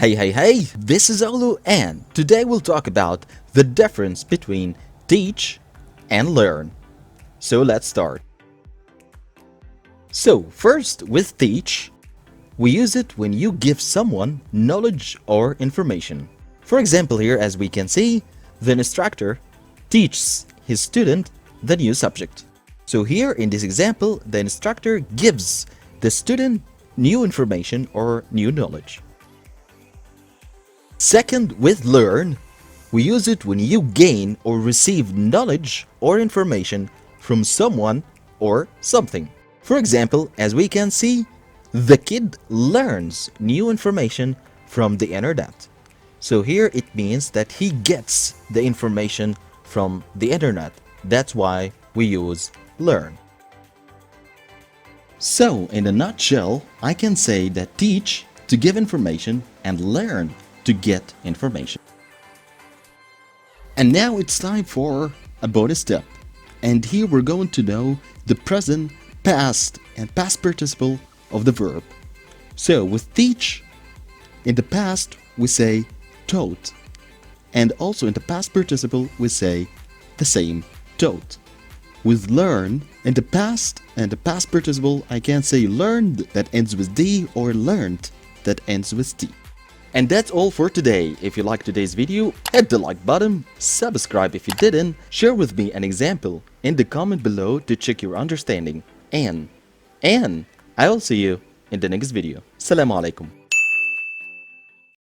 Hey, this is Olu and today we'll talk about the difference between teach and learn. So let's start. So first with teach, we use it when you give someone knowledge or information. For example, here as we can see, the instructor teaches his student the new subject. So here in this example, the instructor gives the student new information or new knowledge. Second, with learn, we use it when you gain or receive knowledge or information from someone or something. For example, as we can see, the kid learns new information from the internet. So here it means that he gets the information from the internet. That's why we use learn. So in a nutshell, I can say that teach to give information and learn to get information. And now it's time for a bonus step. And here we're going to know the present, past, and past participle of the verb. So with teach, in the past we say taught. And also in the past participle we say the same, taught. With learn, in the past and the past participle I can say learned that ends with D or learned that ends with T. And that's all for today. If you liked today's video, hit the like button, subscribe if you didn't, share with me an example in the comment below to check your understanding. And I will see you in the next video. Assalamu alaikum.